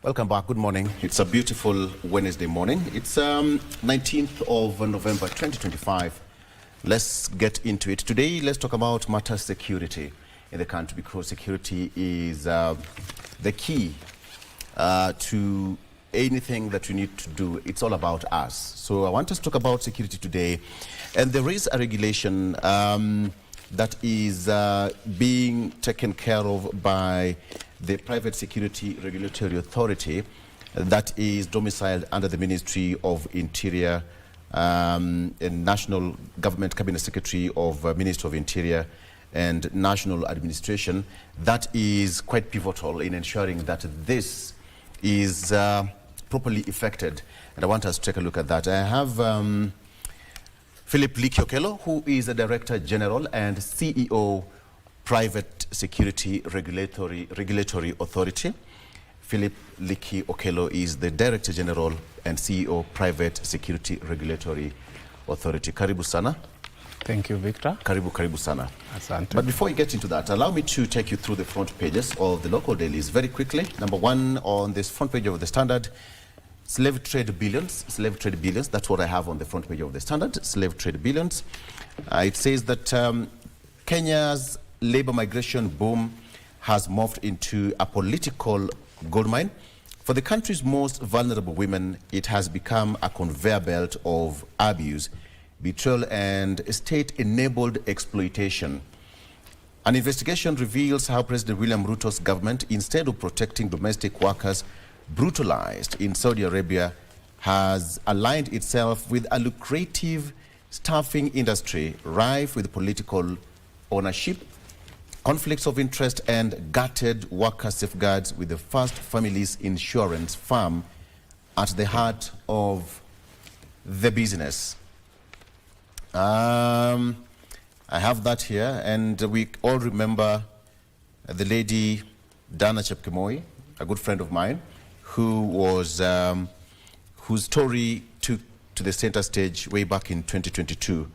Welcome back. Good morning. It's a beautiful Wednesday morning. It's 19th of November 2025. Let's get into it. Today, let's talk about matter security in the country, because security is the key to anything that we need to do. It's all about us. So I want us to talk about security today. And there is a regulation that is being taken care of by the Private Security Regulatory Authority that is domiciled under the Ministry of Interior and National Government Cabinet Secretary of Ministry of Interior and National Administration. That is quite pivotal in ensuring that this is properly effected. And I want us to take a look at that. I have Philip Likiokello, who is the Director General and CEO Private Security Regulatory Authority. Philip Likiokello is the Director General and CEO Private Security Regulatory Authority. Karibu sana. Thank you, Victor. Karibu sana. Asante. But before you get into that, allow me to take you through the front pages of the local dailies very quickly. Number one, on this front page of the Standard, slave trade billions. That's what I have on the front page of the Standard, slave trade billions. It says that Kenya's labor migration boom has morphed into a political goldmine. For the country's most vulnerable women, it has become a conveyor belt of abuse, betrayal, and state-enabled exploitation. An investigation reveals how President William Ruto's government, instead of protecting domestic workers brutalized in Saudi Arabia, has aligned itself with a lucrative staffing industry rife with political ownership, conflicts of interest, and gutted worker safeguards, with the First Family's insurance firm at the heart of the business. I have that here, and we all remember the lady Dana Chepkemoi, a good friend of mine, who was whose story took to the center stage way back in 2022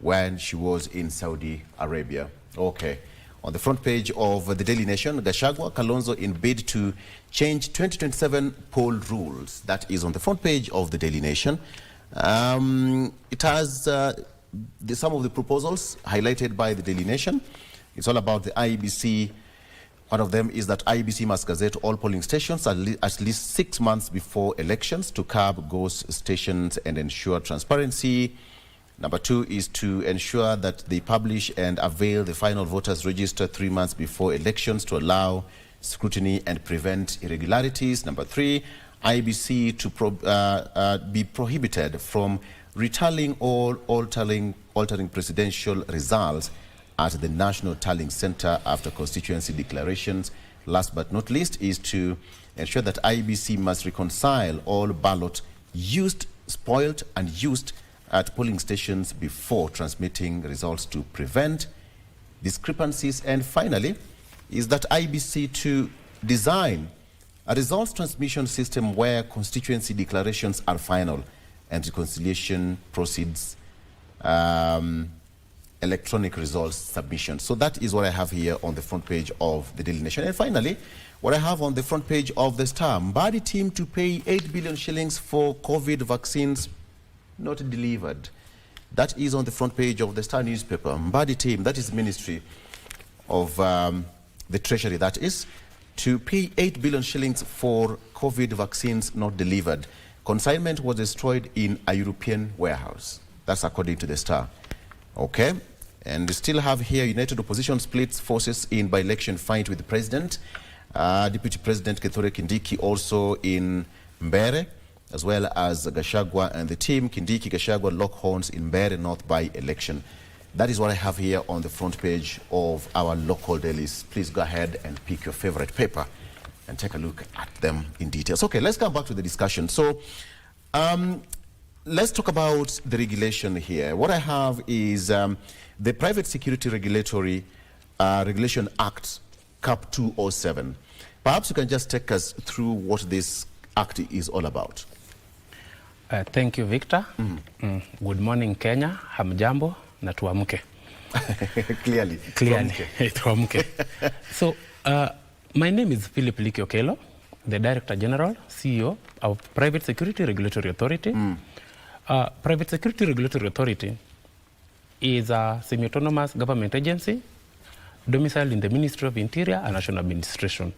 when she was in Saudi Arabia. Okay. On the front page of the Daily Nation, Gachagua, Kalonzo in bid to change 2027 poll rules. That is on the front page of the Daily Nation. It has some of the proposals highlighted by the Daily Nation. It's all about the IEBC. One of them is that IEBC must gazette all polling stations at least 6 months before elections to curb ghost stations and ensure transparency. Number two is to ensure that they publish and avail the final voters register 3 months before elections to allow scrutiny and prevent irregularities. Number three, IEBC to be prohibited from retallying or altering presidential results at the National Tallying Center after constituency declarations. Last but not least is to ensure that IEBC must reconcile all ballots used, spoiled, and used at polling stations before transmitting results to prevent discrepancies. And finally, is that IEBC to design a results transmission system where constituency declarations are final and reconciliation proceeds electronic results submission. So that is what I have here on the front page of the Daily Nation. And finally, what I have on the front page of the Star, Mbadi team to pay 8 billion shillings for COVID vaccines not delivered. That is on the front page of the Star newspaper. Mbadi team, that is Ministry of the Treasury, that is, to pay 8 billion shillings for COVID vaccines not delivered. Consignment was destroyed in a European warehouse. That's according to the Star. Okay. And we still have here United Opposition splits forces in by-election fight with the President. Deputy President Kithure Kindiki also in Mbeere, as well as Gachagua and the team. Kindiki, Gachagua lock horns in Mbeere North by-election. That is what I have here on the front page of our local dailies. Please go ahead and pick your favorite paper and take a look at them in details. Okay, let's come back to the discussion. So let's talk about the regulation here. What I have is the Private Security Regulatory Regulation Act, CAP 207. Perhaps you can just take us through what this act is all about. Thank you, Victor. Good morning, Kenya. Hamjambo na tuamke. Clearly. Tuamke. So, my name is Philip Likiokello. the Director General, CEO of Private Security Regulatory Authority. Private Security Regulatory Authority is a semi-autonomous government agency domiciled in the Ministry of Interior and National Administration.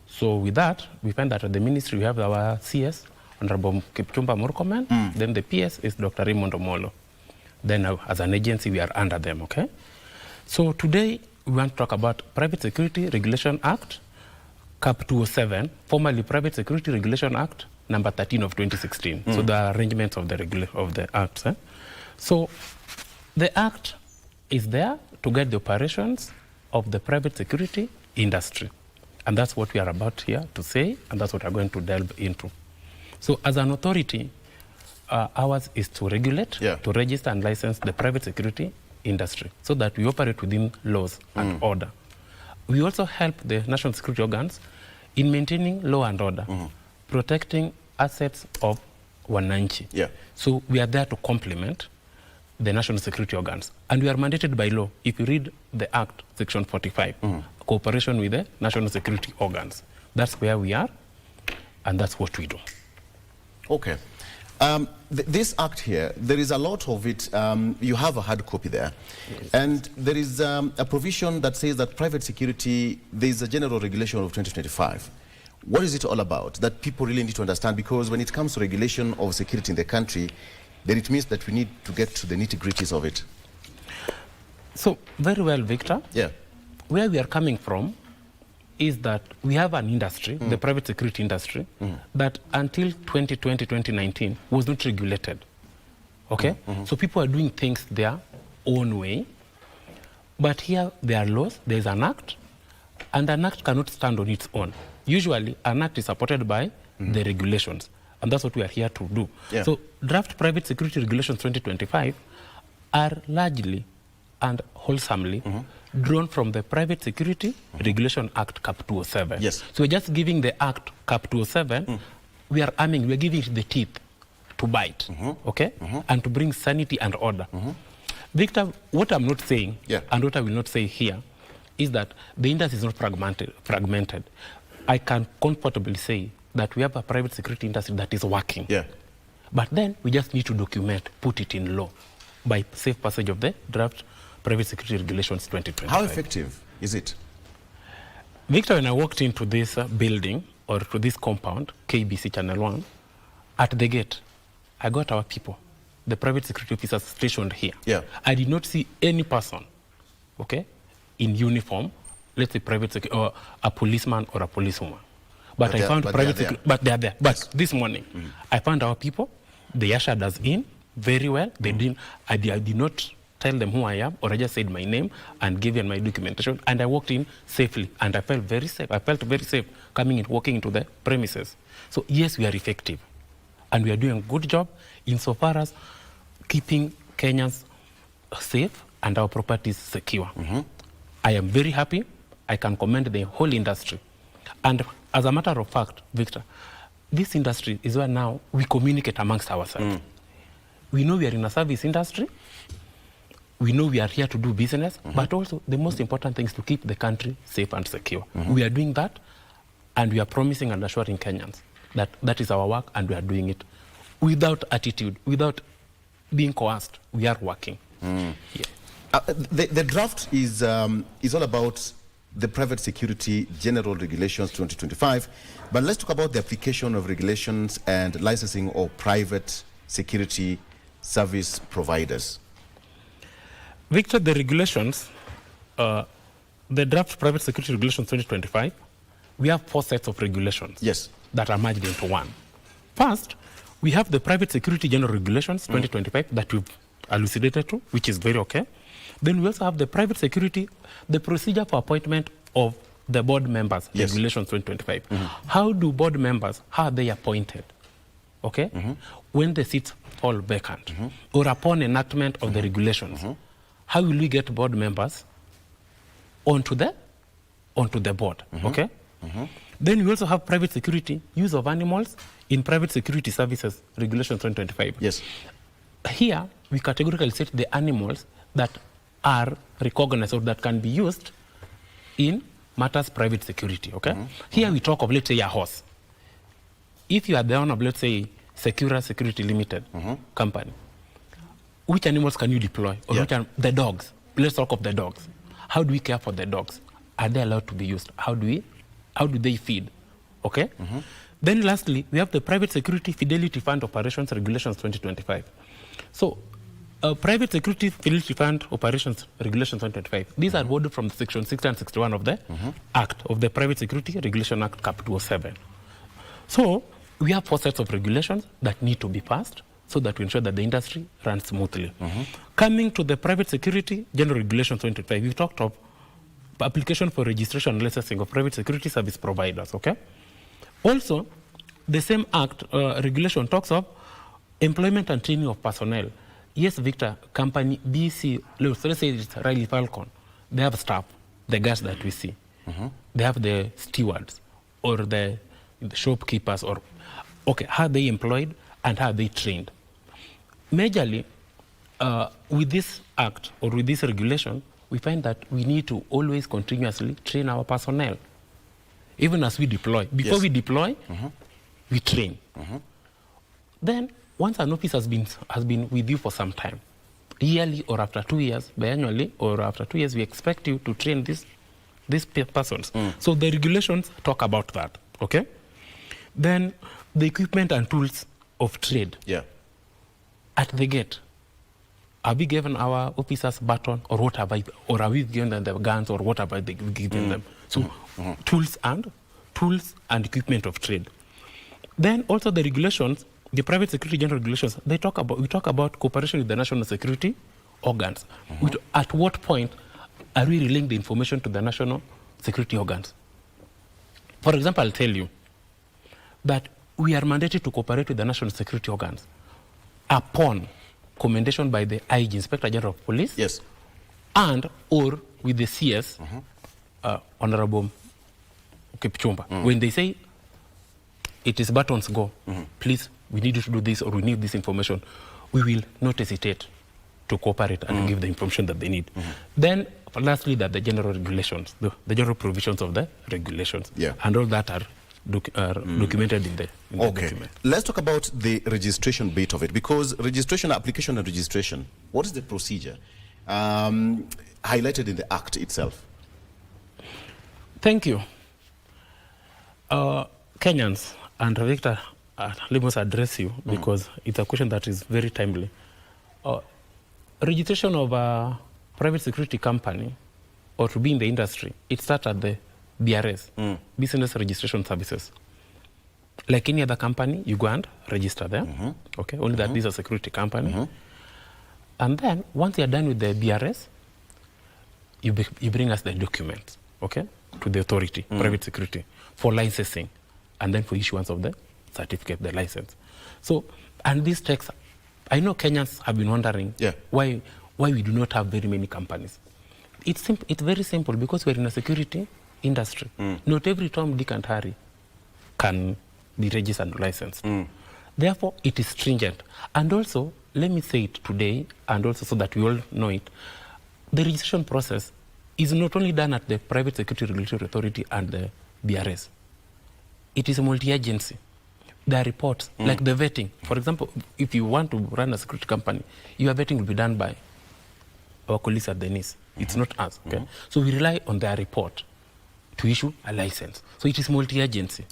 So with that, we find that at the ministry we have our CS, Honorable Kipchumba Murkomen, then the PS is Dr. Raymond Omolo. Then as an agency, we are under them, okay? So today, we want to talk about Private Security Regulation Act, CAP 207, formerly Private Security Regulation Act, number 13 of 2016. So the arrangements of the acts. So the act is there to guide the operations of the private security industry. And that's what we are about here to say, and that's what we're going to delve into. So as an authority, ours is to regulate, to register and license the private security industry so that we operate within laws and order. We also help the national security organs in maintaining law and order, protecting assets of wananchi. So we are there to complement the national security organs. And we are mandated by law. If you read the Act, Section 45, cooperation with the national security organs. That's where we are, and that's what we do. Okay. This act here, there is a lot of it. You have a hard copy there. Yes. And there is a provision that says that private security, there is a general regulation of 2025. What is it all about that people really need to understand? Because when it comes to regulation of security in the country, then it means that we need to get to the nitty-gritties of it. So, very well, Victor. Where we are coming from is that we have an industry, the private security industry, that until 2020, 2019 was not regulated. Okay? So people are doing things their own way. But here there are laws, there is an act, and an act cannot stand on its own. Usually, an act is supported by the regulations. And that's what we are here to do. So draft private security regulations 2025 are largely and wholesomely drawn from the Private Security Regulation Act CAP 207. So we're just giving the Act CAP 207, we are giving it the teeth to bite, okay? And to bring sanity and order. Victor, what I'm not saying, and what I will not say here, is that the industry is not fragmented. I can comfortably say that we have a private security industry that is working. But then we just need to document, put it in law by safe passage of the draft Private Security Regulations 2025. How effective is it? Victor, when I walked into this building or to this compound, KBC Channel 1, at the gate, I got our people, the private security officers stationed here. I did not see any person, okay, in uniform, let's say private security, or a policeman or a policewoman. But I found private security, but they are there. But this morning, I found our people, they ushered us in very well. They didn't, I did not tell them who I am, or I just said my name and gave them my documentation, and I walked in safely, and I felt very safe. I felt very safe coming in, walking into the premises. So yes, we are effective, and we are doing a good job insofar as keeping Kenyans safe and our properties secure. I am very happy. I can commend the whole industry. And as a matter of fact, Victor, this industry is where now we communicate amongst ourselves. We know we are in a service industry. We know we are here to do business, but also the most important thing is to keep the country safe and secure. We are doing that, and we are promising and assuring Kenyans that that is our work, and we are doing it without attitude, without being coerced. We are working. The draft is all about the Private Security General Regulations 2025, but let's talk about the application of regulations and licensing of private security service providers. Victor, the regulations, the draft Private Security Regulations 2025, we have 4 sets of regulations that are merged into one. First, we have the Private Security General Regulations 2025 that we've elucidated to, which is very okay. Then we also have the Private Security, the procedure for appointment of the board members, Regulations 2025. How do board members, how are they appointed? Okay? When the seats fall vacant, or upon enactment of the regulations, how will we get board members onto the board? Okay? Then we also have private security, use of animals in private security services, Regulations 2025. Here, we categorically set the animals that are recognized or that can be used in matters private security, okay? Here we talk of, let's say, a horse. if you are the owner of, let's say, Secura Security Limited company, which animals can you deploy? Or the dogs. Let's talk of the dogs. How do we care for the dogs? Are they allowed to be used? How do they feed? Okay? Then lastly, we have the Private Security Fidelity Fund Operations Regulations 2025. So, Private Security Fidelity Fund Operations Regulations 2025, these are worded from Section 60 and 61 of the Act, of the Private Security Regulation Act, Cap 207. So, we have 4 sets of regulations that need to be passed so that we ensure that the industry runs smoothly. Coming to the Private Security General Regulations 2025, we talked of application for registration and licensing of private security service providers, okay? Also, the same act regulation talks of employment and training of personnel. Yes, Victor, company BC, let's say it's Riley Falcon, they have staff, the guys that we see. They have the stewards or the shopkeepers, or, okay, how are they employed and how are they trained? Majorly, with this act or with this regulation, we find that we need to always continuously train our personnel. Even as we deploy. Before we deploy, we train. Then, once an officer has been with you for some time, yearly or after 2 years, biannually or after 2 years, we expect you to train these persons. So the regulations talk about that, okay? Then, the equipment and tools of trade. At the gate, are we given our officers baton, or what have or are we given them the guns, or what have I given them? So tools and equipment of trade. Then also the regulations, the Private Security General Regulations, we talk about cooperation with the national security organs. At what point are we relaying the information to the national security organs? For example, I'll tell you that we are mandated to cooperate with the national security organs upon commendation by the IG, Inspector General of Police, and or with the CS, Honorable Kipchumba. When they say it is buttons go, please, we need you to do this, or we need this information, we will not hesitate to cooperate and give the information that they need. Then, lastly, that the general regulations, the general provisions of the regulations, and all that are documented in the document. Let's talk about the registration bit of it, because registration, application and registration, what is the procedure highlighted in the Act itself? Thank you. Kenyans, and Victor, let me address you because it's a question that is very timely. Registration of a private security company or to be in the industry, it starts at the BRS, Business Registration Services. Like any other company, you go and register there. Okay, only that this is a security company. And then, once you're done with the BRS, you bring us the documents, okay, to the authority, private security, for licensing, and then for issuance of the certificate, the license. So, and this takes, I know Kenyans have been wondering why we do not have very many companies. It's very simple, because we're in a security industry. Not every Tom, Dick, and Harry can be registered and licensed. Therefore, it is stringent. And also, let me say it today, and also so that we all know it, the registration process is not only done at the Private Security Regulatory Authority and the BRS. It is a multi-agency. There are reports, like the vetting. For example, if you want to run a security company, your vetting will be done by our colleagues at the NIS. It's not us, okay? So we rely on their report to issue a license. So it is multi-agency.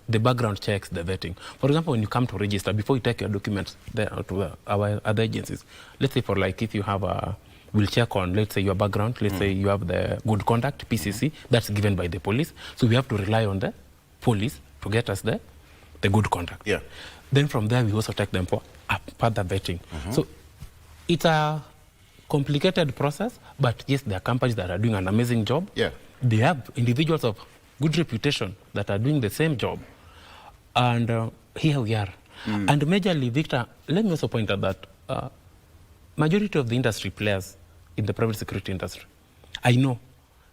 The background checks, the vetting. For example, when you come to register, before you take your documents there to our other agencies, let's say for like if you have a, we'll check on, let's say your background, let's say you have the good conduct, PCC, that's given by the police. So we have to rely on the police to get us the good conduct. Then from there, we also take them for further vetting. So it's a complicated process, but yes, there are companies that are doing an amazing job. They have individuals of good reputation that are doing the same job. And here we are. And majorly, Victor, let me also point out that majority of the industry players in the private security industry, I know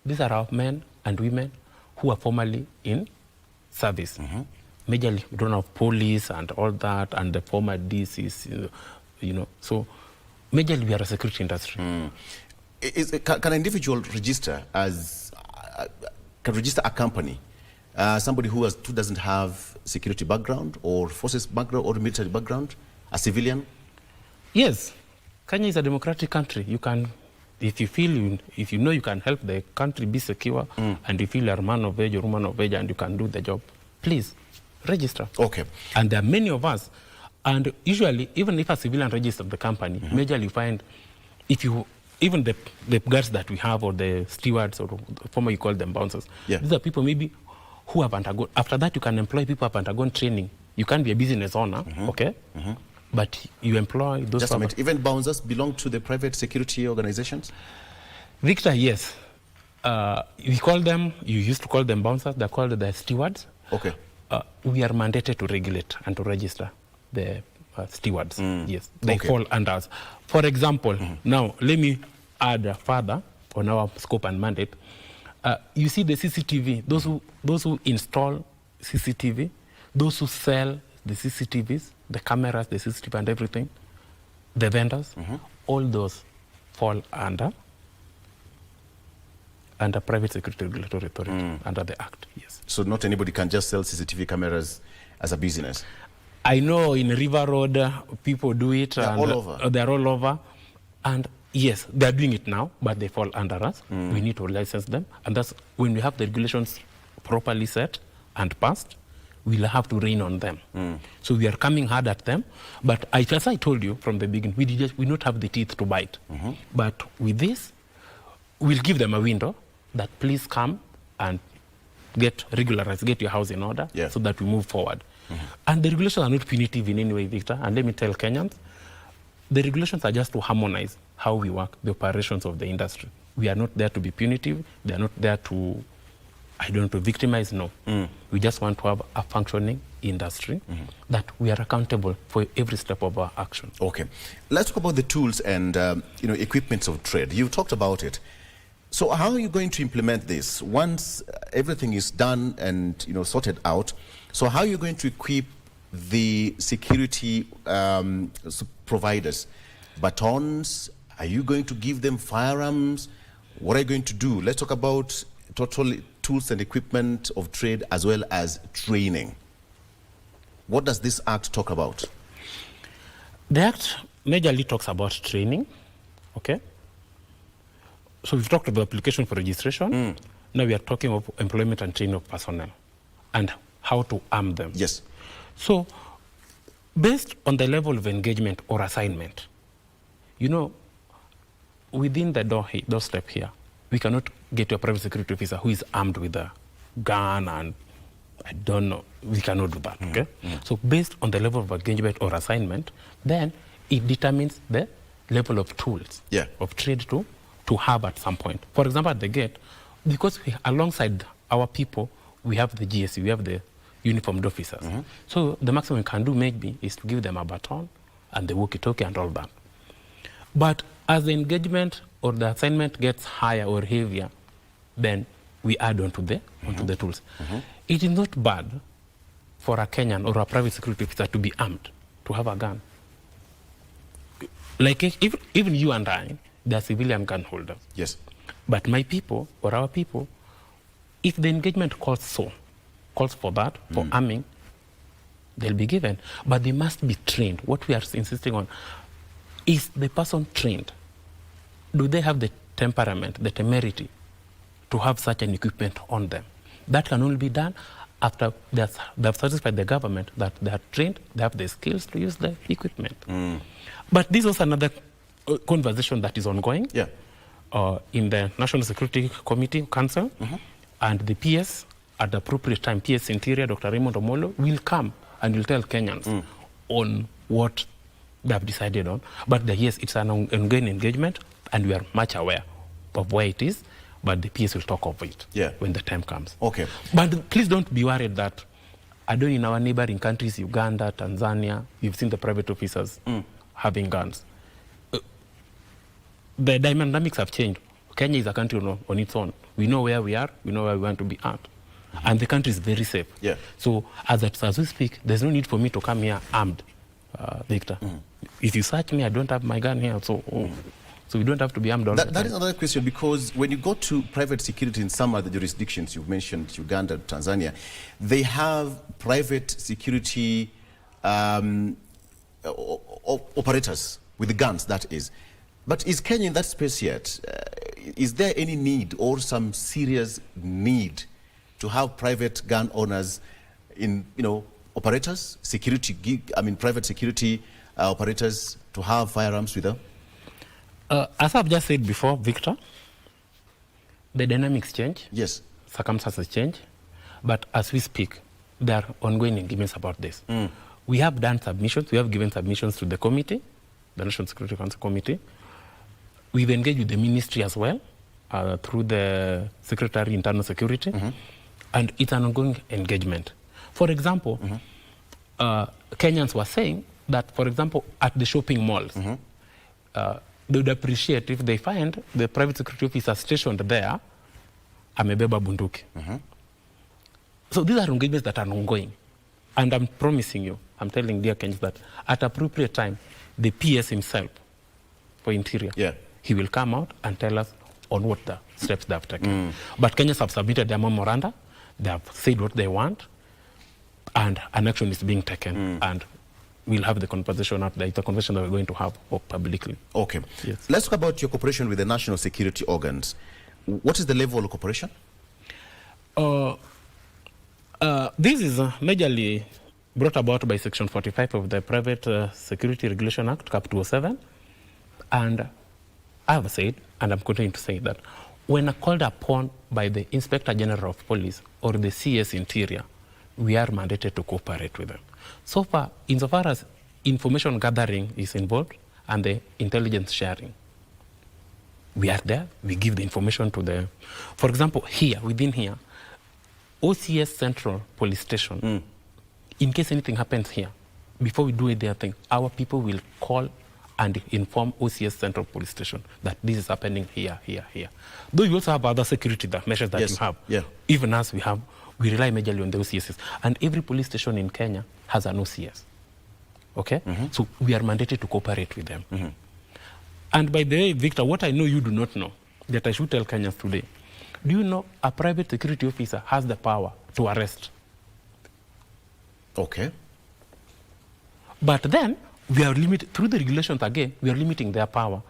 these are our men and women who are formerly in service. Majorly, we don't have police and all that, and the former DCs, you know. So, majorly, we are a security industry. Can an individual register as, can register a company somebody who doesn't have security background or forces background or military background, a civilian? Yes, Kenya is a democratic country. You can, if you know you can help the country be secure, and you feel you're a man of age or woman of age and you can do the job, please register. Okay. And there are many of us, and usually, even if a civilian registers the company, majorly you find, even the guards that we have, or the stewards, or former you call them bouncers, these are people maybe who have undergone, after that you can employ people who have undergone training. You can't be a business owner, okay? But you employ those. Just a minute, even bouncers belong to the private security organizations? Victor, yes. We call them, you used to call them bouncers, they're called the stewards. Okay. We are mandated to regulate and to register the stewards. Yes, they fall under us. For example, now let me add further on our scope and mandate. You see the CCTV, those who install CCTV, those who sell the CCTVs, the cameras, the CCTV and everything, the vendors, all those fall under Private Security Regulatory Authority, under the Act, yes. So not anybody can just sell CCTV cameras as a business? I know in River Road, people do it. They're all over. They're all over. And yes, they're doing it now, but they fall under us. We need to license them. And that's when we have the regulations properly set and passed, we'll have to rein on them. So we are coming hard at them. But as I told you from the beginning, we don't have the teeth to bite. But with this, we'll give them a window that please come and get regularized, get your house in order, so that we move forward. And the regulations are not punitive in any way, Victor. And let me tell Kenyans, the regulations are just to harmonize how we work, the operations of the industry. We are not there to be punitive. They are not there to, to victimize, no. We just want to have a functioning industry that we are accountable for every step of our action. Okay. Let's talk about the tools and equipments of trade. You talked about it. So how are you going to implement this once everything is done and sorted out? So how are you going to equip the security providers? Batons? Are you going to give them firearms? What are you going to do? Let's talk about total tools and equipment of trade as well as training. What does this Act talk about? The Act majorly talks about training, okay? So we've talked about application for registration. Now we are talking of employment and training of personnel and how to arm them. Yes. So based on the level of engagement or assignment, within the doorstep here, we cannot get to a private security officer who is armed with a gun and I don't know. We cannot do that, okay? So based on the level of engagement or assignment, then it determines the level of tools of trade to have at some point. For example, at the gate, because alongside our people, we have the GSC, we have the uniformed officers. So the maximum we can do maybe is to give them a baton and the walkie-talkie and all that. But as the engagement or the assignment gets higher or heavier, then we add onto the tools. It is not bad for a Kenyan or a private security officer to be armed, to have a gun. Like even you and I, they are civilian gun holders. Yes. But my people or our people, if the engagement calls for that, for arming, they'll be given. But they must be trained. What we are insisting on is the person trained. Do they have the temperament, the temerity to have such an equipment on them? That can only be done after they've satisfied the government that they are trained, they have the skills to use the equipment. But this is another conversation that is ongoing in the National Security Committee Council, and the PS, at the appropriate time, PS Interior, Dr. Raymond Omolo, will come and will tell Kenyans on what they have decided on. But yes, it's an ongoing engagement, and we are much aware of where it is, but the PS will talk of it when the time comes. Okay. But please don't be worried that, in our neighboring countries, Uganda, Tanzania, you've seen the private officers having guns. The dynamics have changed. Kenya is a country on its own. We know where we are, we know where we want to be at. And the country is very safe. So as we speak, there's no need for me to come here armed, Victor. If you search me, I don't have my gun here, so So we don't have to be armed all the time. That is another question, because when you go to private security in some other jurisdictions, you've mentioned Uganda, Tanzania, they have private security operators with the guns, that is. But is Kenya in that space yet? Is there any need or some serious need to have private gun owners in, operators, private security operators to have firearms with them? As I've just said before, Victor, the dynamics change. Yes. Circumstances change. But as we speak, there are ongoing engagements about this. We have done submissions. We have given submissions to the committee, the National Security Council Committee. We've engaged with the ministry as well, through the Secretary Internal Security. And it's an ongoing engagement. For example, Kenyans were saying that, for example, at the shopping malls, they would appreciate if they find the private security officer stationed there, amebeba bunduki. So these are engagements that are ongoing. And I'm promising you, I'm telling dear Kenyans that at appropriate time, the PS himself for Interior, he will come out and tell us on what the steps they have taken. But Kenyans have submitted their memoranda, they have said what they want, and an action is being taken. And we'll have the conversation out there. It's a conversation that we're going to have publicly. Okay. Yes. Let's talk about your cooperation with the national security organs. What is the level of cooperation? This is majorly brought about by Section 45 of the Private Security Regulation Act, Cap 207. And I have said, and I'm continuing to say that, when called upon by the Inspector General of Police or the CS Interior, we are mandated to cooperate with them. So far, insofar as information gathering is involved and the intelligence sharing, we are there, we give the information to the, for example, here, within here, OCS Central Police Station, in case anything happens here, before we do anything, our people will call and inform OCS Central Police Station that this is happening here, here, here. Though you also have other security measures that you have. Even as we rely majorly on the OCSs. And every police station in Kenya has an OCS. Okay? So we are mandated to cooperate with them. And by the way, Victor, what I know you do not know, that I should tell Kenyans today, do you know a private security officer has the power to arrest? Okay. But then, we are limited, through the regulations again, we are limiting their power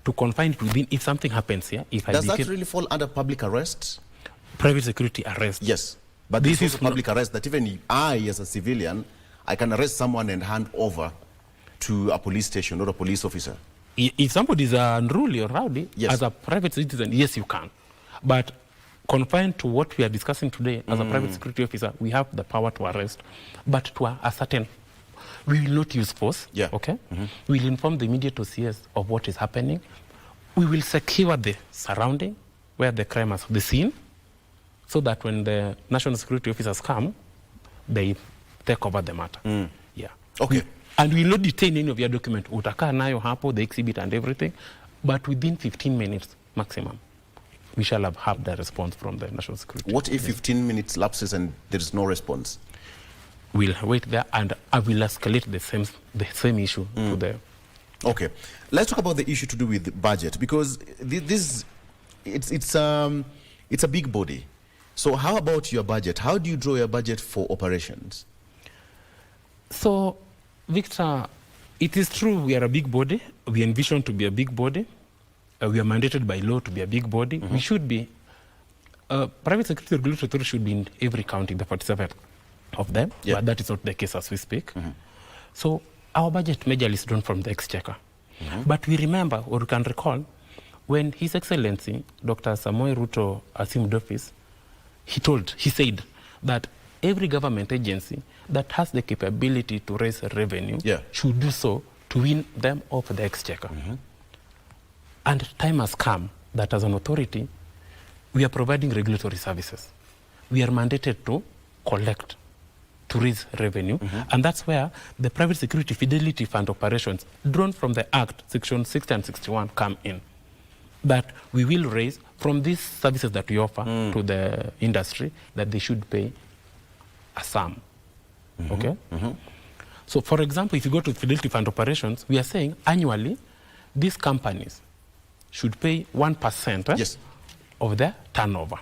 to confine it within, if something happens here, Does that really fall under public arrest? Private security arrest. Yes. But this is public arrest that even I, as a civilian, I can arrest someone and hand over to a police station or a police officer. If somebody is unruly or rowdy, as a private citizen, yes, you can. But confined to what we are discussing today, as a private security officer, we have the power to arrest, but to a certain, we will not use force, okay? We will inform the immediate OCS of what is happening. We will secure the surrounding where the crime has, the scene, so that when the national security officers come, they take over the matter. Okay. And we will not detain any of your document. Utakaa nayo hapo, the exhibit and everything, but within 15 minutes maximum, we shall have had the response from the national security. What if 15 minutes lapses and there is no response? We'll wait there and I will escalate the same issue to the... Okay. Let's talk about the issue to do with the budget, because it's a big body. So how about your budget? How do you draw your budget for operations? So, Victor, it is true we are a big body. We envision to be a big body. We are mandated by law to be a big body. We should be, private security regulatory authority should be in every county, the 47 of them, but that is not the case as we speak. So our budget majorly is drawn from the exchequer. But we remember, or we can recall, when His Excellency, Dr. Samoei Ruto assumed office, he said that every government agency that has the capability to raise revenue should do so to win them off the exchequer. And time has come that as an authority, we are providing regulatory services. We are mandated to collect, to raise revenue. And that's where the private security fidelity fund operations drawn from the Act, Section 60 and 61 come in. That we will raise from these services that we offer to the industry, that they should pay a sum. Okay? So for example, if you go to fidelity fund operations, we are saying annually, these companies should pay 1% Yes. of their turnover.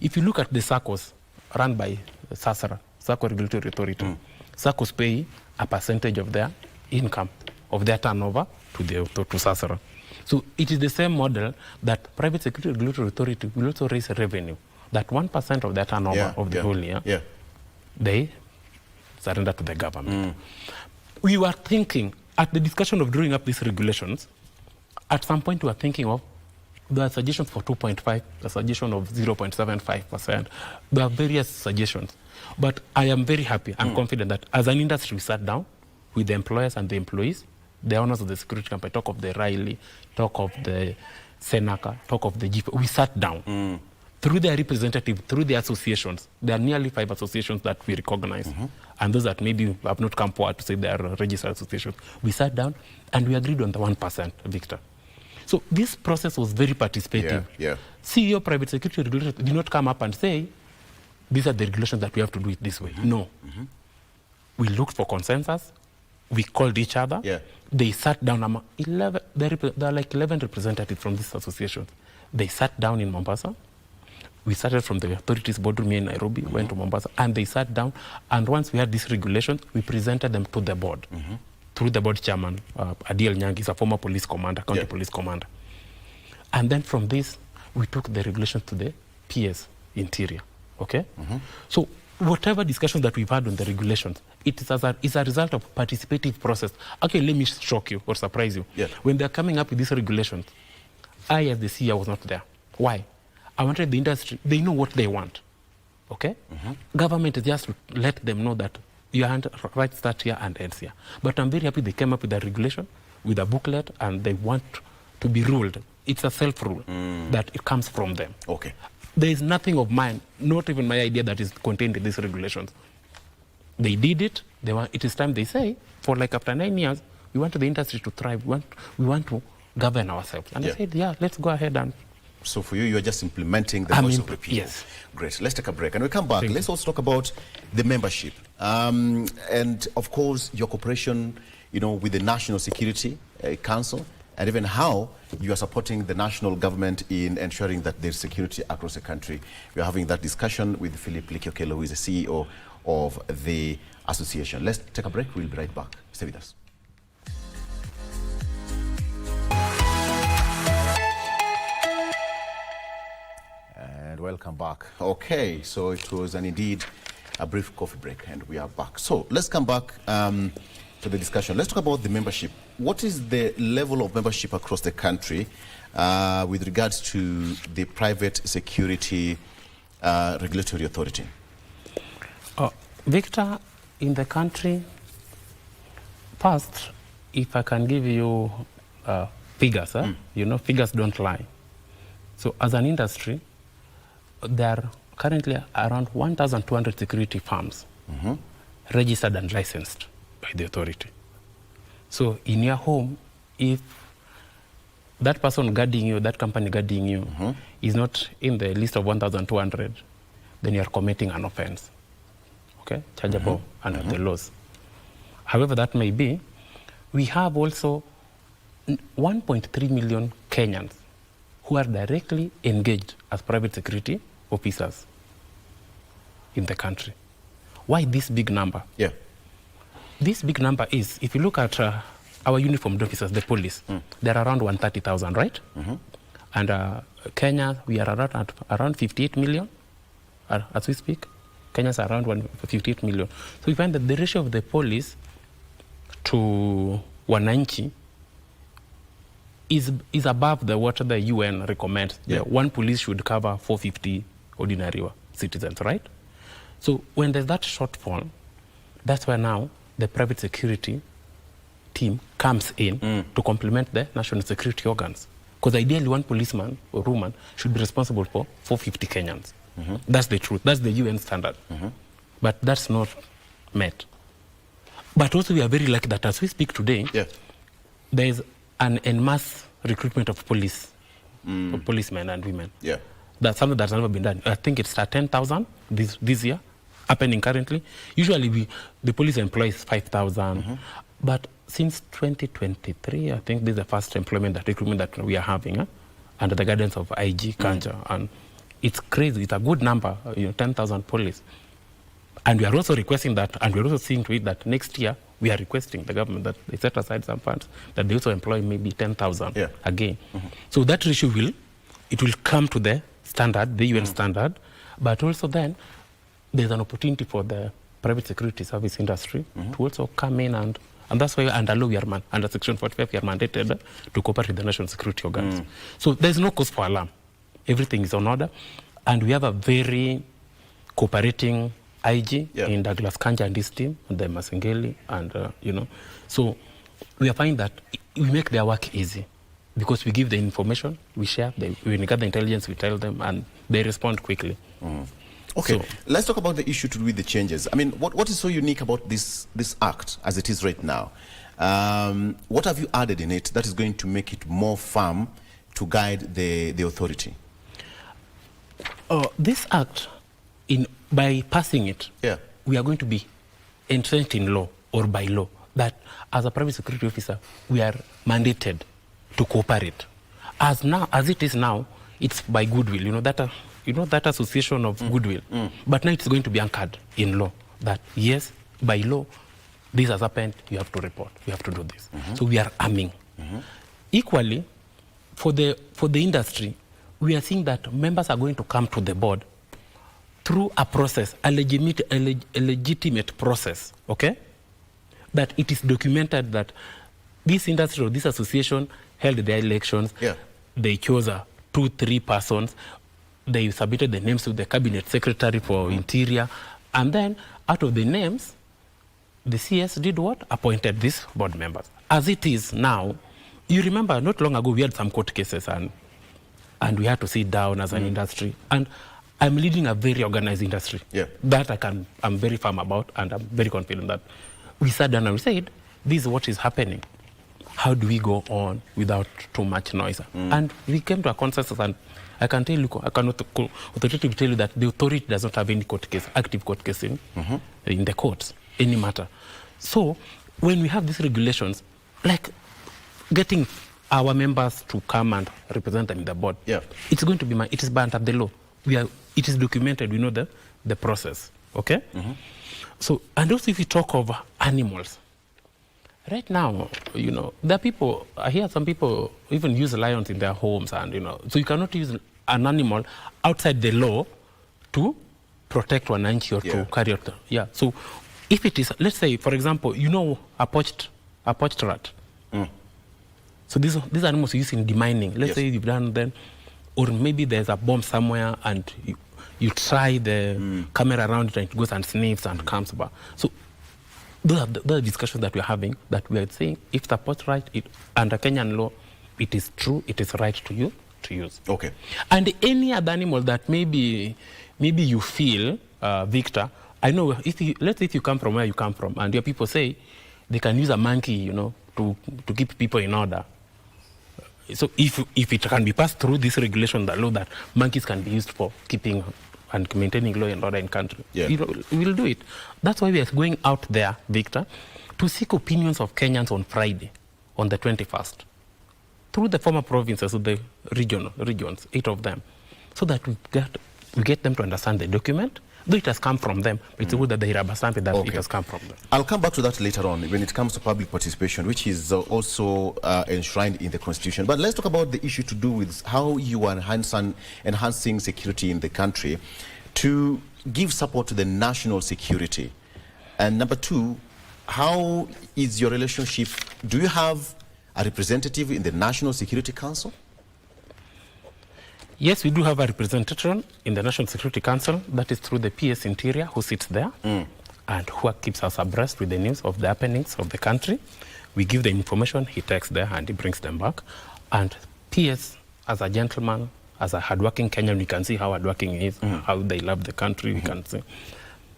If you look at the SACCOs run by SACCO Regulatory Authority, SACCOs pay a percentage of their income, of their turnover to SACCO. So it is the same model that Private Security Regulatory Authority will also raise revenue, that 1% of their turnover of the whole year, they surrender to the government. We were thinking, at the discussion of drawing up these regulations, at some point we were thinking of there are suggestions for 2.5, a suggestion of 0.75%. There are various suggestions. But I am very happy and confident that as an industry, we sat down with the employers and the employees, the owners of the security company, talk of the Riley, talk of the Seneca, talk of the GP. We sat down through their representative, through the associations. There are nearly 5 associations that we recognize. And those that maybe have not come forward to say they are registered associations. We sat down and we agreed on the 1%, Victor. So this process was very participative. CEO Private Security Regulators did not come up and say, these are the regulations that we have to do it this way. No. We looked for consensus. We called each other. They sat down. There are like 11 representatives from this association. They sat down in Mombasa. We started from the authorities boardroom here in Nairobi, went to Mombasa, and they sat down. And once we had these regulations, we presented them to the board. Through the board chairman, Adiel Nyang is a former police commander, county police commander. And then from this, we took the regulations to the PS Interior, okay? So whatever discussions that we've had on the regulations, it is a result of participative process. Okay, let me shock you or surprise you. When they're coming up with these regulations, I as the CEO was not there. Why? I wanted the industry, they know what they want, okay? Government is just to let them know that your right start here and ends here. But I'm very happy they came up with a regulation, with a booklet, and they want to be ruled. It's a self-rule that it comes from them. Okay. There is nothing of mine, not even my idea, that is contained in these regulations. They did it. It is time they say, for like after 9 years, we want the industry to thrive. We want to govern ourselves. And I said, let's go ahead and... So for you are just implementing the voice of the people. Yes. Great. Let's take a break. And we come back. Let's also talk about the membership. And of course, your cooperation, with the National Security Council, and even how you are supporting the national government in ensuring that there's security across the country. We are having that discussion with Philip Likiokelo, who is the CEO of the association. Let's take a break. We'll be right back. Stay with us. And welcome back. Okay, so it was indeed a brief coffee break, and we are back. So let's come back to the discussion. Let's talk about the membership. What is the level of membership across the country with regards to the Private Security Regulatory Authority? Victor, in the country, first, if I can give you figures, figures don't lie. So as an industry, there are currently around 1,200 security firms registered and licensed by the authority. So in your home, if that person guarding you, that company guarding you, is not in the list of 1,200, then you are committing an offense, okay, chargeable under the laws. However that may be, we have also 1.3 million Kenyans who are directly engaged as private security officers in the country. Why this big number? This big number is, if you look at our uniformed officers, the police, they're around 130,000, right? And Kenya, we are around 58 million as we speak. Kenya's around 58 million. So we find that the ratio of the police to wananchi is above what the UN recommends. One police should cover 450 ordinary citizens, right? So when there's that shortfall, that's why now the private security team comes in to complement the national security organs. Because ideally one policeman or woman should be responsible for 450 Kenyans. That's the truth. That's the UN standard. But that's not met. But also we are very lucky that as we speak today, there is an en masse recruitment of police, of policemen and women. That's something that's never been done. I think it's 10,000 this year, happening currently. Usually the police employs 5,000. But since 2023, I think this is the first recruitment that we are having under the guidance of IG Kanja. And it's crazy. It's a good number, 10,000 police. And we are also requesting that, and we're also seeing to it that next year we are requesting the government that they set aside some funds, that they also employ maybe 10,000 again. So that ratio will come to the standard, the UN standard, but also then there's an opportunity for the private security service industry to also come in, and that's why under law under Section 45 we are mandated to cooperate with the national security organs. So there's no cause for alarm. Everything is on order, and we have a very cooperating IG in Douglas Kanja and his team, and the Masengeli, and so we are finding that we make their work easy because we give the information, we share, we gather intelligence, we tell them, and they respond quickly. Okay, so, let's talk about the issue to do with the changes. I mean, what is so unique about this act as it is right now? What have you added in it that is going to make it more firm to guide the authority? This act, by passing it, we are going to be entrenched in law or by law that as a private security officer, we are mandated to cooperate. As it is now, it's by goodwill, that association of goodwill. But now it's going to be anchored in law that yes, by law, this has happened, you have to report, you have to do this. So we are arming. Equally, for the industry, we are seeing that members are going to come to the board through a process, a legitimate process, okay? That it is documented that this industry or this association held their elections, they chose 2-3 persons, they submitted the names to the cabinet secretary for interior, and then out of the names, the CS did what? Appointed these board members. As it is now, you remember not long ago we had some court cases and we had to sit down as an industry, and I'm leading a very organized industry. That I'm very firm about, and I'm very confident that we sat down and we said, this is what is happening. How do we go on without too much noise? And we came to a consensus, and I can tell you, I cannot authoritatively tell you that the authority does not have any active court case in the courts, any matter. So when we have these regulations, like getting our members to come and represent them in the board, it's going to be it is bound up the law. It is documented, we know the process, okay? So, and also if you talk of animals, right now, there are people, I hear some people even use lions in their homes, and so you cannot use an animal outside the law to protect wananchi or to carry out. So if it is, let's say, for example, a poached rat. So these animals are used in demining. Let's say you've done them, or maybe there's a bomb somewhere and you try the camera around it and it goes and sniffs and comes back. So those are the discussions that we're having, that we are saying if the poached rat, under Kenyan law, it is true, it is right to use. Okay. And any other animal that maybe you feel, Victor, I know, let's say if you come from where you come from, and your people say they can use a monkey, to keep people in order. So if it can be passed through this regulation, the law that monkeys can be used for keeping and maintaining law and order in country, we'll do it. That's why we are going out there, Victor, to seek opinions of Kenyans on Friday, on the 21st, through the former provinces of the regions, 8 of them, so that we get them to understand the document. Though it has come from them, but it's good that they rubber stamp that it has come from them. I'll come back to that later on when it comes to public participation, which is also enshrined in the Constitution. But let's talk about the issue to do with how you are enhancing security in the country to give support to the national security. And number 2, how is your relationship? Do you have a representative in the National Security Council? Yes, we do have a representation in the National Security Council. That is through the PS Interior, who sits there and who keeps us abreast with the news of the happenings of the country. We give the information, he takes there and he brings them back. And PS, as a gentleman, as a hardworking Kenyan, we can see how hardworking he is, how they love the country, we can see.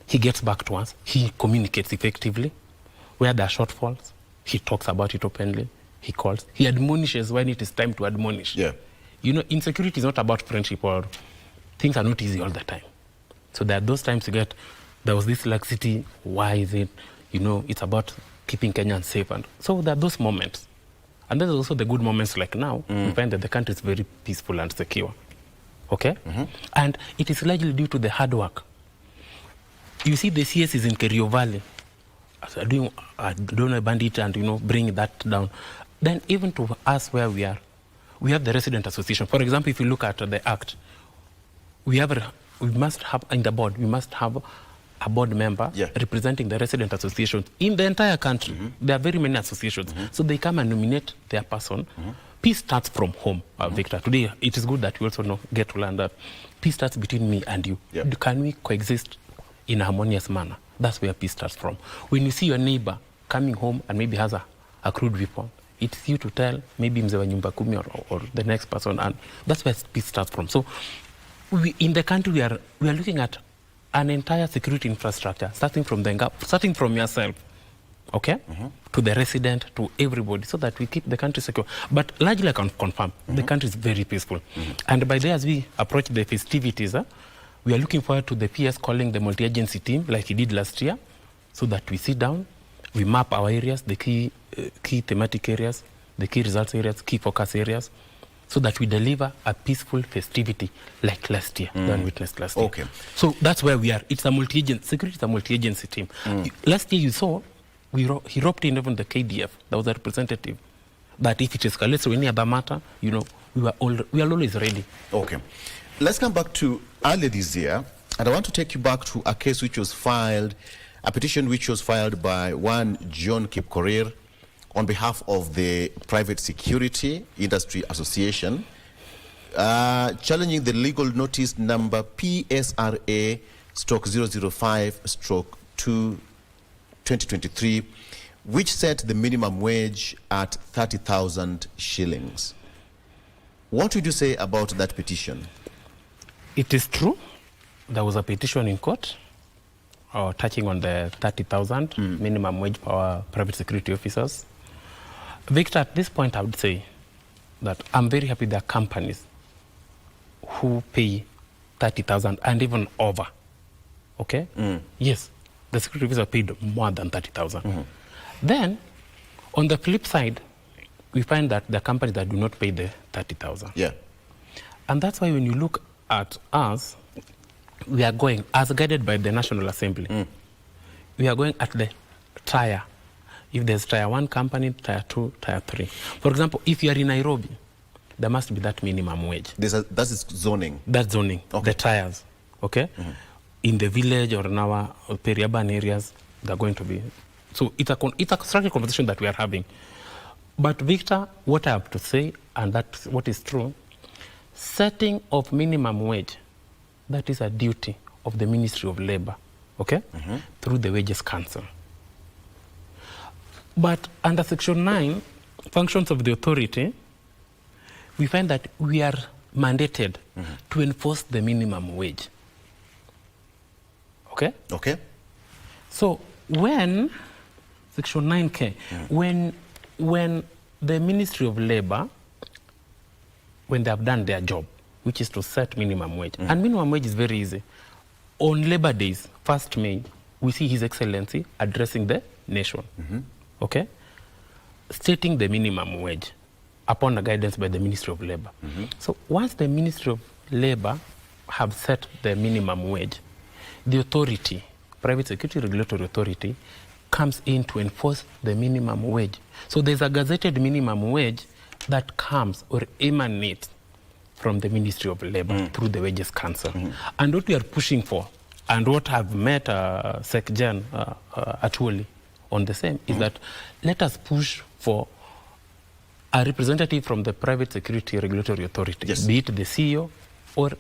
He gets back to us, he communicates effectively. Where there are shortfalls, he talks about it openly, he calls, he admonishes when it is time to admonish. Insecurity is not about friendship, or things are not easy all the time. So there are those times you get, there was this laxity, why is it? It's about keeping Kenyans safe. And so there are those moments. And there's also the good moments like now. We find that the country is very peaceful and secure. Okay? And it is largely due to the hard work. You see, the CS is in Kerio Valley, doing a bandit and, bring that down. Then even to us where we are, we have the resident association. For example, if you look at the act, we must have in the board, we must have a board member representing the resident associations in the entire country. There are very many associations. So they come and nominate their person. Peace starts from home, Victor. Today, it is good that we also get to learn that peace starts between me and you. Can we coexist in a harmonious manner? That's where peace starts from. When you see your neighbor coming home and maybe has a crude weapon, it's you to tell maybe mzee wa nyumba kumi or the next person, and that's where peace starts from. So in the country, we are looking at an entire security infrastructure, starting from yourself, okay, to the resident, to everybody, so that we keep the country secure. But largely, I can confirm, the country is very peaceful. And by there, as we approach the festivities, we are looking forward to the PS calling the multi-agency team, like he did last year, so that we sit down, we map our areas, the key thematic areas, the key results areas, key focus areas, so that we deliver a peaceful festivity like last year, than witnessed last year. Okay. So that's where we are. It's a multi-agency, security is a multi-agency team. Last year you saw, he roped in even the KDF, that was a representative, that if it escalates or any other matter, we are always ready. Okay. Let's come back to earlier this year, and I want to take you back to a case which was filed, a petition which was filed by one John Kipkorir on behalf of the Private Security Industry Association, challenging the legal notice number PSRA/005/2023, which set the minimum wage at 30,000 shillings. What would you say about that petition? It is true. There was a petition in court touching on the 30,000 minimum wage for our private security officers. Victor, at this point, I would say that I'm very happy there are companies who pay 30,000 and even over. Okay? Yes, the security officers are paid more than 30,000. Then, on the flip side, we find that there are companies that do not pay the 30,000. Yeah. And that's why when you look at us, we are going, as guided by the National Assembly, we are going at the tier. If there's tier 1 company, tier 2, tier 3. For example, if you are in Nairobi, there must be that minimum wage. That is zoning? That's zoning, the tiers, okay? In the village or in our peri-urban areas, they're going to be. So it's a structural conversation that we are having. But Victor, what I have to say, and that's what is true, setting of minimum wage, that is a duty of the Ministry of Labor, okay? Through the Wages Council. But under Section 9, functions of the authority, we find that we are mandated to enforce the minimum wage. Okay? Okay. So when Section 9K, when the Ministry of Labor, when they have done their job, which is to set minimum wage, and minimum wage is very easy. On Labor Days, 1st May, we see His Excellency addressing the nation, okay? Stating the minimum wage upon the guidance by the Ministry of Labor. So once the Ministry of Labor have set the minimum wage, the authority, Private Security Regulatory Authority, comes in to enforce the minimum wage. So there's a gazetted minimum wage that comes or emanates from the Ministry of Labor through the Wages Council. And what we are pushing for, and what I've met SecGen Atwoli on the same, is that let us push for a representative from the Private Security Regulatory Authority, be it the CEO or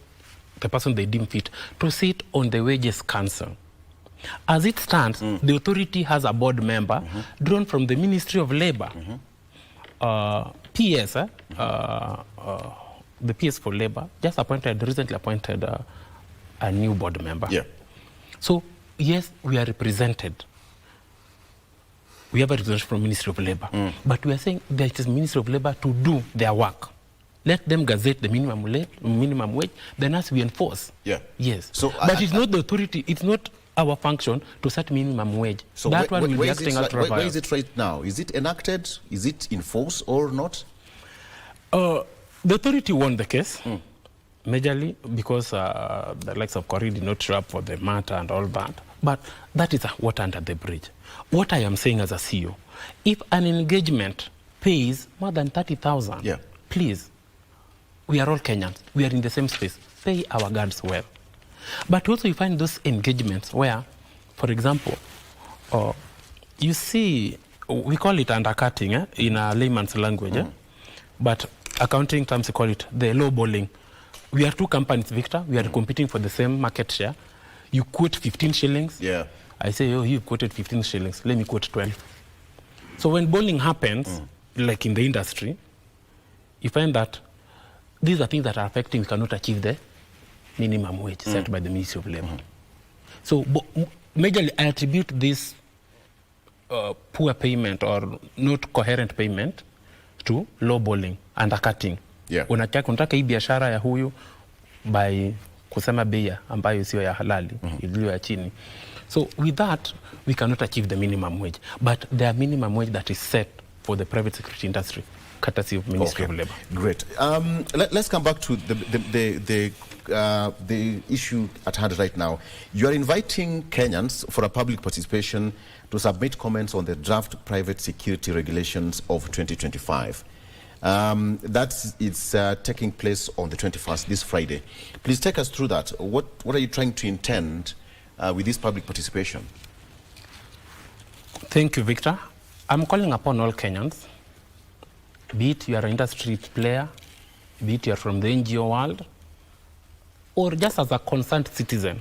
the person they deem fit, to sit on the Wages Council. As it stands, the authority has a board member drawn from the Ministry of Labor. PS, the PS for Labor, just recently appointed a new board member. Yeah. So, yes, we are represented. We have a representation from Ministry of Labor. But we are saying that it is Ministry of Labor to do their work. Let them gazette the minimum wage, then as we enforce. Yeah. Yes. So but it's not the authority, it's not our function to set minimum wage. So that one will be is acting ultra where is it right now? Is it enacted? Is it in force or not? The authority won the case, majorly because the likes of Korea did not show up for the matter and all that. But that is water under the bridge. What I am saying as a CEO, if an engagement pays more than 30,000, yeah, please, we are all Kenyans. We are in the same space. Pay our guards well. But also you find those engagements where, for example, you see, we call it undercutting in a layman's language, but accounting terms we call it the lowballing. We are two companies, Victor. We are competing for the same market share. You quote 15 shillings. Yeah. I say, oh, you quoted 15 shillings. Let me quote 12. So when bowling happens, like in the industry, you find that these are things that are affecting, we cannot achieve the minimum wage set by the Ministry of Labor. So majorly I attribute this poor payment or not coherent payment to lowballing, undercutting. Yeah. Unataka hii biashara ya huyu by kusema bei ambayo sio ya halali, iliyo ya chini. So with that, we cannot achieve the minimum wage. But the minimum wage that is set for the private security industry, courtesy of Ministry of Labor. Great. Let's come back to the issue at hand right now. You are inviting Kenyans for a public participation to submit comments on the draft private security regulations of 2025. It's taking place on the 21st, this Friday. Please take us through that. What are you trying to intend with this public participation? Thank you, Victor. I'm calling upon all Kenyans, be it you are an industry player, be it you are from the NGO world, or just as a concerned citizen.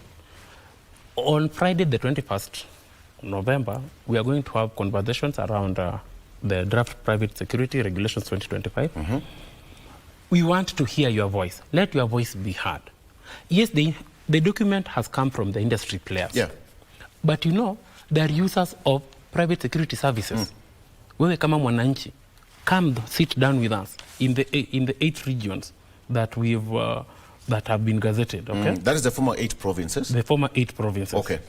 On Friday, the 21st November, we are going to have conversations around the draft private security regulations 2025. We want to hear your voice. Let your voice be heard. Yes, the document has come from the industry players. Yeah. But you know, they are users of private security services. Wewe kama mwananchi, come sit down with us in the 8 regions that that have been gazetted. Okay. That is the former 8 provinces. The former 8 provinces. Okay.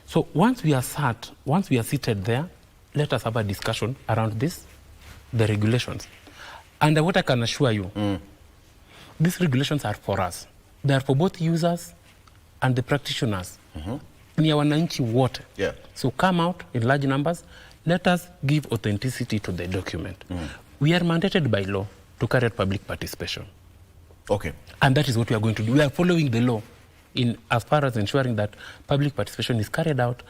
So once we are seated there, let us have a discussion around the regulations. And what I can assure you, these regulations are for us. They are for both users and the practitioners. Ni ya wananchi wote. Yeah. So come out in large numbers. Let us give authenticity to the document. We are mandated by law to carry out public participation. Okay. And that is what we are going to do. We are following the law as far as ensuring that public participation is carried out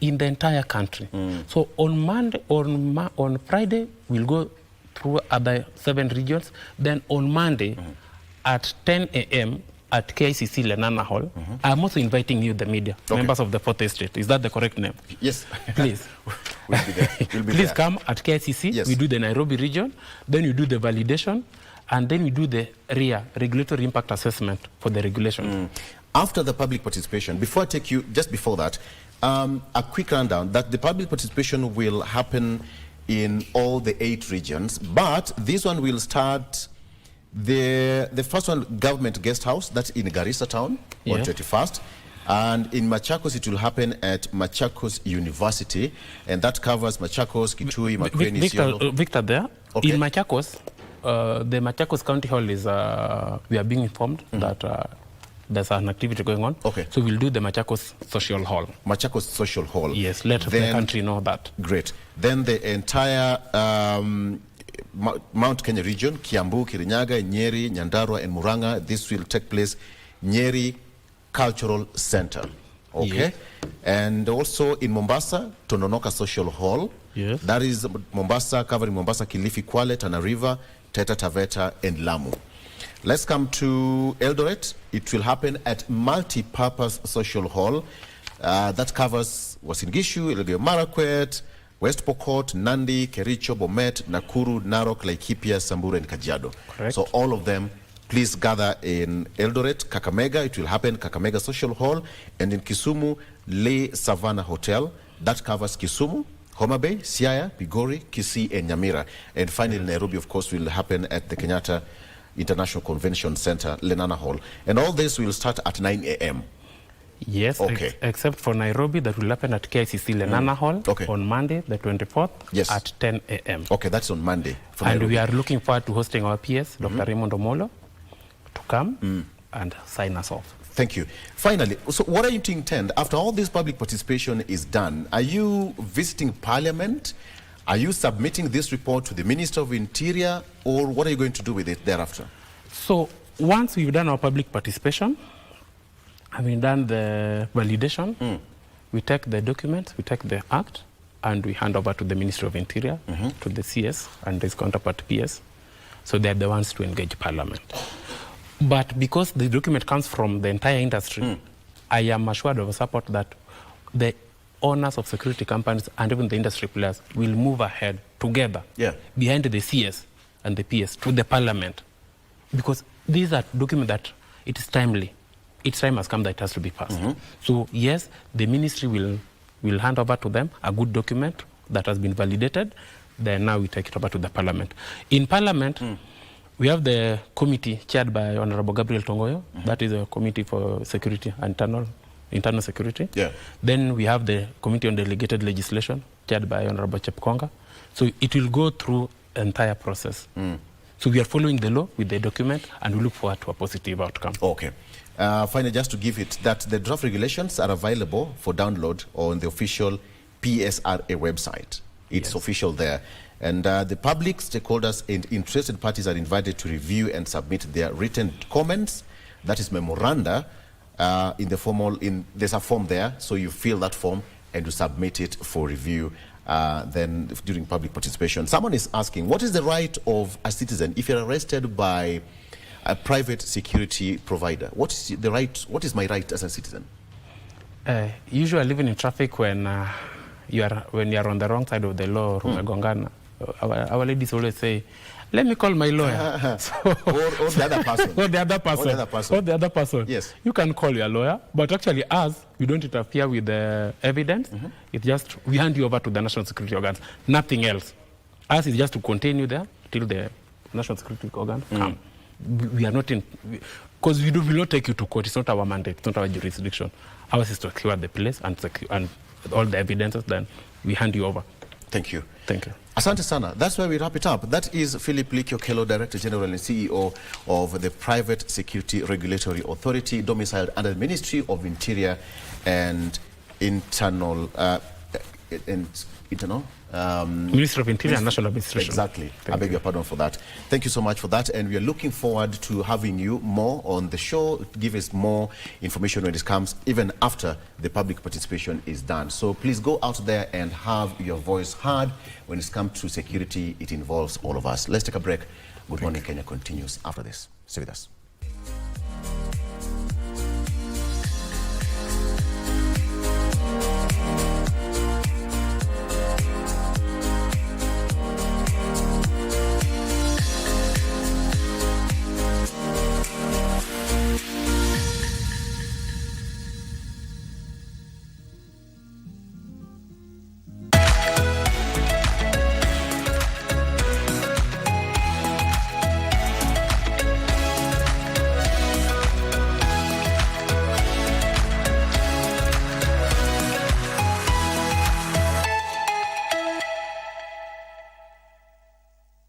in the entire country. So on Friday, we'll go through other 7 regions. Then on Monday at 10 a.m. at KICC Lenana Hall, I'm also inviting you, the media, members of the 4th Estate. Is that the correct name? Yes. Please. We'll be there. We'll be Please there. come at KICC. Yes. We do the Nairobi region. Then we do the validation. And then we do the RIA, regulatory impact assessment for the regulation. After the public participation, before I take you, just before that, a quick rundown that the public participation will happen in all the 8 regions, but this one will start, the first one, Government Guest House, that's in Garissa town on 21st. And in Machakos, it will happen at Machakos University, and that covers Machakos, Kitui, Makueni, Isiolo. Victor, there, in Machakos, the Machakos County Hall is, we are being informed that there's an activity going on. Okay. So we'll do the Machakos Social Hall. Machakos Social Hall. Yes, let the country know that. Great. Then the entire Mount Kenya region, Kiambu, Kirinyaga, Nyeri, Nyandarua, and Murang'a, this will take place Nyeri Cultural Center. Okay. Yeah. And also in Mombasa, Tononoka Social Hall. Yes. That is Mombasa, covering Mombasa, Kilifi, Kwale, Tana River, Taita Taveta, and Lamu. Let's come to Eldoret. It will happen at Multi-Purpose Social Hall. That covers Uasin Gishu, Elgeyo Marakwet, West Pokot, Nandi, Kericho, Bomet, Nakuru, Narok, Laikipia, Samburu, and Kajiado. Correct. So all of them, please gather in Eldoret, Kakamega. It will happen Kakamega Social Hall, and in Kisumu, Le Savannah Hotel. That covers Kisumu, Homa Bay, Siaya, Pigori, Kisii, and Nyamira. And finally, Nairobi, of course, will happen at the Kenyatta International Convention Center, Lenana Hall. And all this will start at 9 a.m. Yes, Okay. Except for Nairobi, that will happen at KICC Lenana Hall on Monday, the 24th at 10 a.m. Okay, that's on Monday. And we are looking forward to hosting our PS, Dr. Raymond Omolo, to come and sign us off. Thank you. Finally, so what are you to intend after all this public participation is done? Are you visiting Parliament? Are you submitting this report to the Minister of Interior, or what are you going to do with it thereafter? So once we've done our public participation, having done the validation, we take the documents, we take the act, and we hand over to the Ministry of Interior, to the CS and his counterpart PS. So they're the ones to engage Parliament. But because the document comes from the entire industry, I am assured of a support that the owners of security companies and even the industry players will move ahead together behind the CS and the PS to the Parliament. Because these are documents that it is timely. Its time has come that it has to be passed. So yes, the ministry will hand over to them a good document that has been validated. Then now we take it over to the Parliament. In Parliament, we have the committee chaired by Honorable Gabriel Tongoyo. That is a committee for security, internal security. Then we have the committee on delegated legislation chaired by Honorable Chepkonga. So it will go through the entire process. So we are following the law with the document, and we look forward to a positive outcome. Okay. Finally, just to give it that the draft regulations are available for download on the official PSRA website. It's official there. And the public, stakeholders, and interested parties are invited to review and submit their written comments. That is memoranda in the formal. There's a form there, so you fill that form and you submit it for review. Then during public participation, someone is asking, what is the right of a citizen if you're arrested by a private security provider? What is the right? What is my right as a citizen? Usually, living in traffic when you are on the wrong side of the law, our ladies always say, "Let me call my lawyer." or the other person. Or the other person. Or the other person. Yes. You can call your lawyer, but actually, we don't interfere with the evidence. It's just we hand you over to the national security organs. Nothing else. Us is just to continue there till the national security organ come. We are not in, because we will not take you to court. It's not our mandate. It's not our jurisdiction. Ours is to secure the place and all the evidences. Then we hand you over. Thank you. Thank you. Asante sana. That's where we wrap it up. That is Philip Likio Kelo, Director General and CEO of the Private Security Regulatory Authority, domiciled under the Ministry of Interior and Internal. Ministry of Interior and National Administration. Exactly. I beg your pardon for that. Thank you so much for that, and we are looking forward to having you more on the show. Give us more information when it comes, even after the public participation is done. So please go out there and have your voice heard. When it comes to security, it involves all of us. Let's take a break. Good Morning Kenya continues after this. Stay with us.